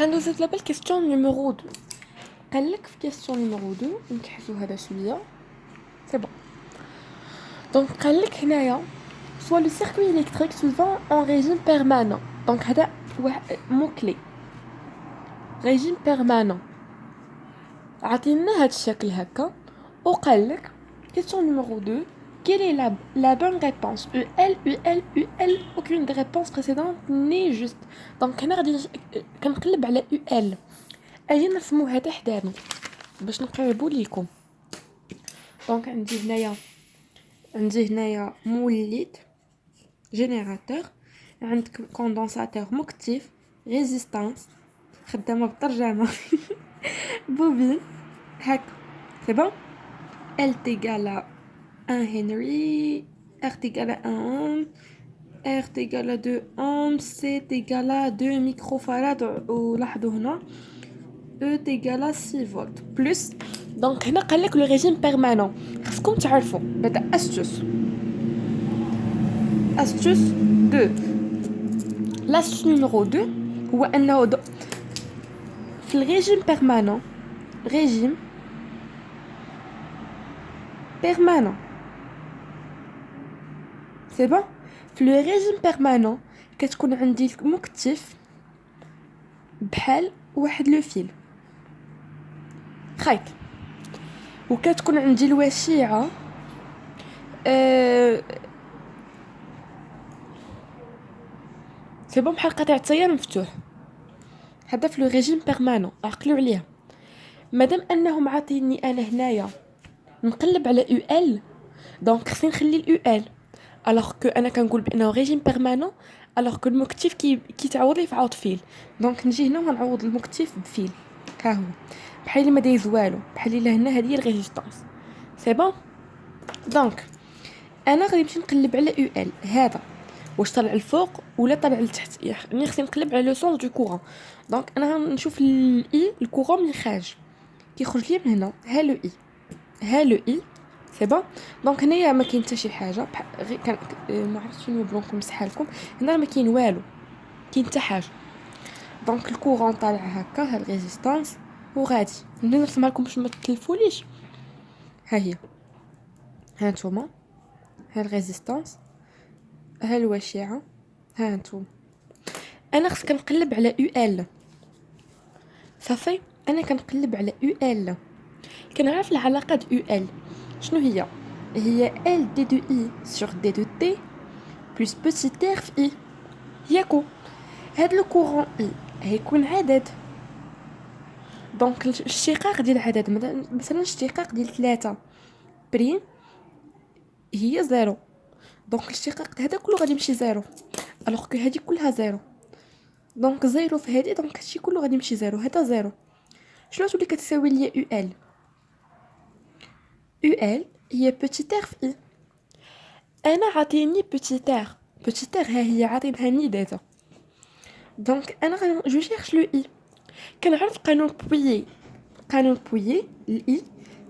غندوزو دابا الكيستيون نيميرو 2. قالك في كيستيون نيميرو 2 نكحلو هذا شويه سي بون. دونك قالك هنايا soit le circuit électrique se vend en régime permanent. Donc هذا mot clé régime permanent. عطينا هذا الشكل هكا وقالك question numéro 2 quelle est la bonne réponse UL aucune des réponses précédentes n'est juste. donc هنا غادي كنقلب على UL اجي نرسمو هذا حدانا باش نقربو ليكم. دونك عندي هنايا مولد جينيراتور عندك كوندنساتور مكتف ريزيستانس خدامه بالترجمه بوبين هاك سي بون L égale à 1 Henry, R égale à 1 ohm, R égale à 2 ohms, C égale à 2 microfarads ولاحظوا هنا E égale à 6 volts plus. donc هنا قال لك لو ريجيم بيرمانون. خصكم تعرفوا بدا astuce 2. l'astuce numéro 2 هو انه في الريجيم بيرمانون ريجيم permanent. C'est bon. في le régime permanent كتكون عندي مكتف بحال واحد لو فيل خيط وكتكون عندي الوشيعة سي بون بحال قطع التيار مفتوح. هذا في لو ريجيم بيرمانون عقلوا عليها. مادام انهم عاطيني انا هنايا نقلب على UL دونك خصني نخلي اليو ال الوغ كو انا كنقول بانه ريجيم بيرمانون الوغ كو المكتف كيتعوض لي في عوض فيل. دونك نجي هنا ونعوض المكتف بفيل ها هو بحال اللي ما دايز والو بحال اللي هنا هذه هي الريزيستانس سي بون. دونك انا غادي نمشي نقلب على يو ال هذا واش طالع الفوق ولا طالع لتحت يعني خصني نقلب على لو سونس دو كورون. دونك انا غنشوف الاي الكورون من خارج كيخرج لي من هنا ها لو اي ها لو اي سي بون. دونك هنايا ما كاين حتى شي حاجه غير كان ما عرفتش شنو بلونكم مسحها لكم هنا ما كاين والو كاين حتى حاجه. دونك الكورون طالع هكا ها الريزيستانس وغادي نرسمها لكم باش ما تتلفوليش. ها هي ها نتوما ها الريزيستانس ها الوشيعه ها نتوما. انا خص كنقلب على يو ال صافي. انا كنقلب على يو ال كنعرف العلاقه د يو ال شنو هي ال دي دو اي سور دي دو تي بلس بوتيت ار في اي ياكو. هاد لو كورون اي هيكون عدد. دونك الاشتقاق ديال العدد مثلا الاشتقاق ديال 3 بريم هي 0 دونك الاشتقاق هذا كله غادي يمشي 0 الوغ كو هذه كلها 0 دونك 0 في هذه دونك هادشي كله غادي يمشي 0 هذا 0. شنو تولي كتساوي ليا يو ال هي بوتيت ار في اي. انا عاطيني بوتيت ار ها هي عاطينها داتا. دونك انا جو شيرش لو اي كنعرف قانون بويي الاي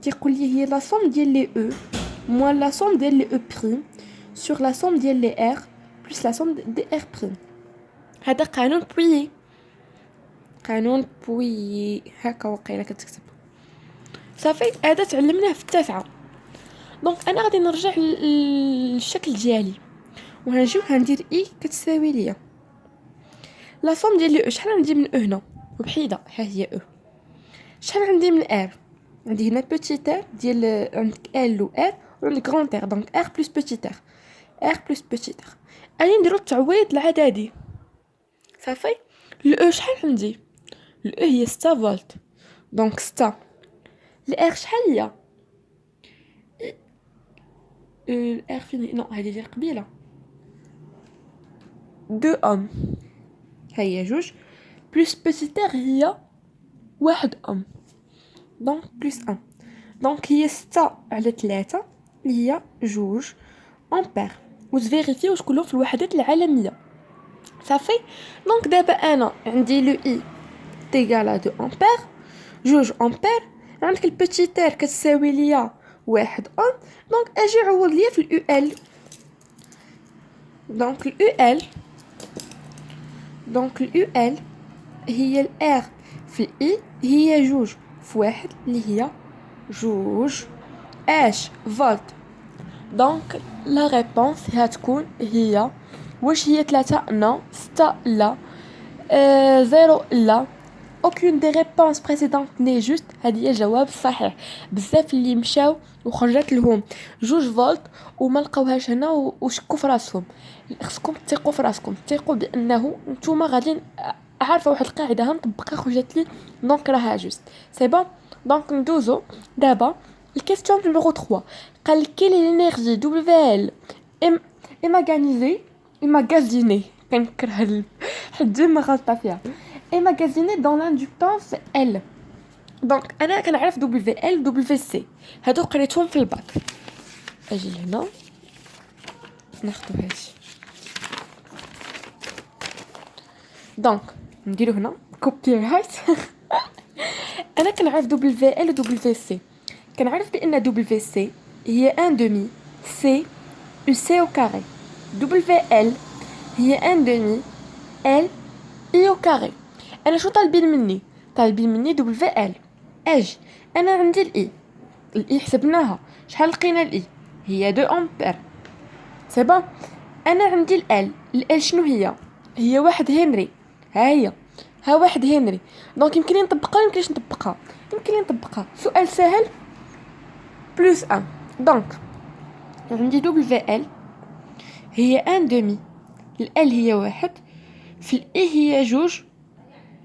كيقول لي هي لا سوم ديال لي او موان لا سوم ديال لي او بريم سور لا سوم ديال لي ار بلس لا سوم دي ار بريم. هذا قانون بويي هكا وقيله كتكتب صافي. هذا تعلمناه في التاسعه. دونك انا غادي نرجع للشكل ديالي وهنجيو هندير اي كتساوي ليا لا سوم ديال لي او. شحال عندي من او هنا وبحيده ها هي او. شحال عندي من ار عندي هنا بوتيت ار ديال عندك ال و ار وعندك غران ار دونك ار بلس بوتيت ار غادي نديرو التعويض العددي صافي. الاو شحال عندي الاو هي 6 فولت دونك 6 الار شحال هي الار فيني نو هذه ديال قبيله 2 اوم هي جوج بلس بوتيت ار هي 1 اوم دونك بلس 1 دونك هي 6 على 3 هي جوج امبير وتفيريفي واش كلهم في الوحدات العالميه صافي. دونك دابا انا عندي لو اي تيغال 2 امبير جوج امبير عندك البوتيت ار كتساوي ليا 1 اوم دونك اجي عوض ليا في اليو ال. دونك اليو ال هي الار في الاي هي جوج في واحد اللي هي جوج اش فولت. دونك لا ريبونس هتكون هي واش هي 3 نو 6 لا 0 لا. aucune des réponses précédentes n'est juste. هذه هي الجواب الصحيح. بزاف اللي مشاو وخرجت لهم جوج فولت وما لقاوهاش هنا وشكوا في راسهم. خصكم تثقوا في راسكم، تثقوا بانه نتوما غادي عارفه واحد القاعده هنطبقها خرجت لي دونك راها جوست سي بون. دونك ندوزو دابا الكيستيون نيميرو 3. قال كيل الانرجي دبليو ال اماغازيني كنكره حد ما غلطه فيها اماغازيني دون لاندكتونس ال. دونك انا كنعرف دبليو ال دبليو سي هادو قريتهم في الباك. اجي لهنا ناخذ هادشي دونك نديرو هنا كوبي رايت. انا كنعرف دبليو ال و دبليو سي. كنعرف بان دبليو سي هي 1 دومي سي او سي او كاري. دبليو ال هي 1 دومي ال اي او كاري. انا شو طالبين مني دبليو ال. اجي انا عندي الاي حسبناها شحال لقينا الاي هي 2 امبير سي بون. انا عندي ال شنو هي 1 هنري. ها 1 هنري. دونك يمكن لي نطبقها يمكنش نطبقها. سؤال سهل بلس 1. دونك عندي دبليو ال هي 1 دومي ال هي 1 في الاي هي جوج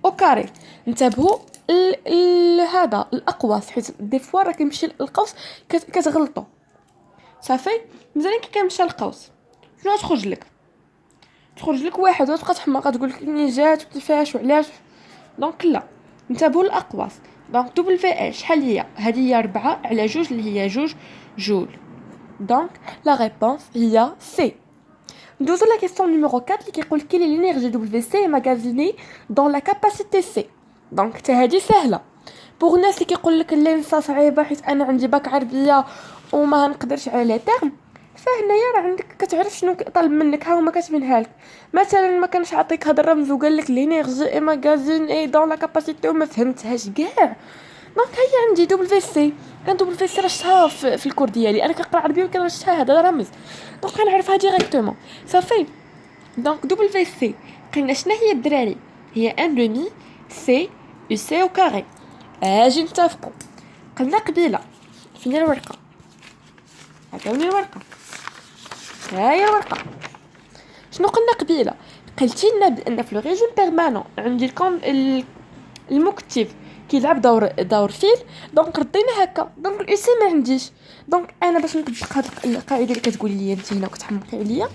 او كاري. انتبهوا هذا الاقواس حيت دي فوا راه كيمشي القوس كتغلطوا صافي. مزالين كي كنمشي القوس شنو تخرج لك واحد وتبقى تحمر كتقول لك منين جات وكيفاش وعلاش. دونك لا انتبهوا الاقواس. دونك دبليو ال شحال هي هذه هي 4 على جوج اللي هي جوج جول. دونك لا ريبونس هي سي. ندوزو لا كيسيون نيميرو 4 اللي كيقول كي لينيرجي دبليو سي ماغازيني دون لا كاباسيتي سي. دونك حتى هذه سهله بوغ الناس اللي كيقول لك اللينسا صعيبه حيت انا عندي باك عربيه وما نقدرش على لي تيرم. فهنايا راه عندك كتعرف شنو طالب منك ها هما كاتبينها لك. مثلا ما كانش عطيك هذا الرمز وقال لك لينيرجي ماغازيني دون لا كاباسيتي وما فهمتهاش كاع. دونك هي عندي دبليو سي. انا دبليو سي رشتها في الكور ديالي. انا كنقرا عربي وكنرشتها هذا رمز دونك كنعرفها ديريكتومون صافي. دونك دبليو سي قلنا شنو هي الدراري هي 1 دومي سي او سي او كاري. اجي نتفقوا قلنا قبيله فين الورقه عطوني الورقه. هاي الورقه. شنو قلنا قبيله قلتي لنا بان في الريجيم بيرمانون عندي المكتب كيلعب دور فيل. دونك ردينا هكا. دونك الاو سي ما عنديش. دونك انا باش نطبق هذه القاعده اللي كتقول لي انت هنا وكتحمقي عليا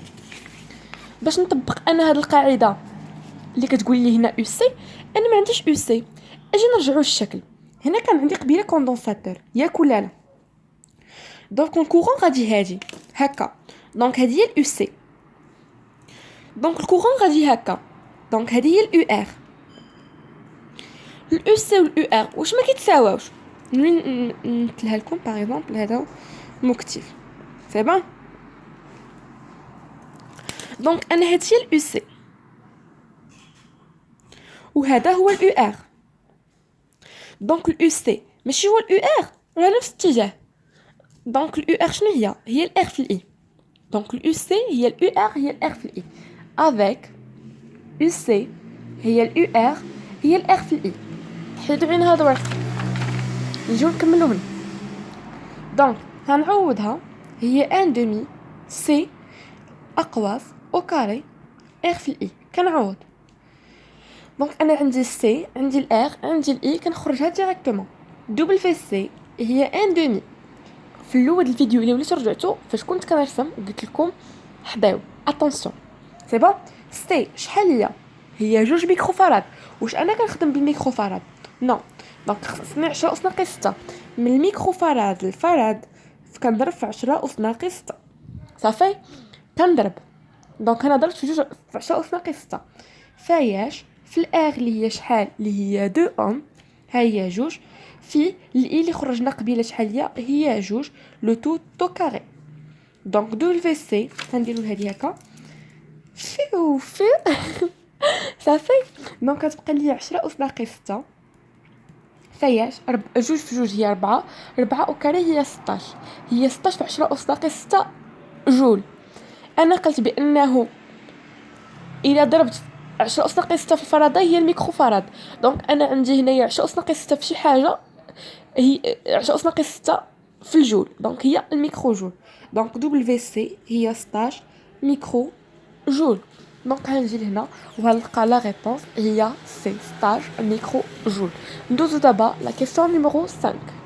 باش نطبق انا هذه القاعده اللي كتقول لي هنا او سي انا ما عنديش او سي. اجي نرجعوا للشكل. هنا كان عندي قبيله كوندونساتور ياك ولا لا. دونك الكورون غادي هادي هكا. دونك هذه هي الاو سي. دونك الكورون غادي هكا. دونك هذه هي الاو ار. الاو سي والاو ار واش ما كيتساواوش. نمثلها لكم باغ اكزومبل هذا مكتب سي بون. دونك انا هادشي الاو سي وهذا هو الاو ار. دونك الاو سي ماشي هو الاو ار راه نفس الاتجاه. دونك الاو ار شنو هي الار في الاي. دونك الاو سي هي الاو ار هي الار في الاي افيك او سي هي الاو ار هي الار في الاي. حيدوا عين هذا الورق نجيو نكملوا منه. دونك هنعوضها هي 1 دومي سي اقواس او كاري ار في الاي. كنعوض دونك انا عندي السي عندي الار عندي الاي كنخرجها ديريكتومون. دبليو سي هي 1 دومي. في الاول الفيديو اللي وليتو رجعتو فاش كنت كنرسم قلت لكم حضاو اتونسيون سي بون. سي شحال هي 2 ميكروفاراد. واش انا كنخدم بالميكروفاراد نو. دونك خصني 10 أس ناقص 6 من الميكروفاراد للفاراد كنضرب في 10 أس ناقص 6 صافي كنضرب. دونك انا ضربت في 10 أس ناقص 6 فاياش في الار اللي هي شحال اللي هي 2 اوم ها هي 2 في الاي اللي خرجنا قبيله شحال هي 2 لو تو كاري. دونك دبليو سي غنديروا هذه هكا فيو صافي. دونك كتبقى لي 10 أس ناقص 6 فياش جوج في جوج هي 4. 4 أو كاري هي 16. هي 16 في 10 أس ناقص 6 جول. انا قلت بانه الا ضربت 10 أس ناقص 6 في الفرضيه هي الميكرو فراد. دونك انا عندي هنايا 10 أس ناقص 6 في شي حاجه هي 10 أس ناقص 6 في الجول، دونك هي الميكرو جول. دونك دبل في سي هي 16 ميكرو جول. دونك غنجي لهنا وغنلقى لا ريبونس هي سي 16 ميكرو جول. ندوزو دابا لا كيسيون نيميرو 5.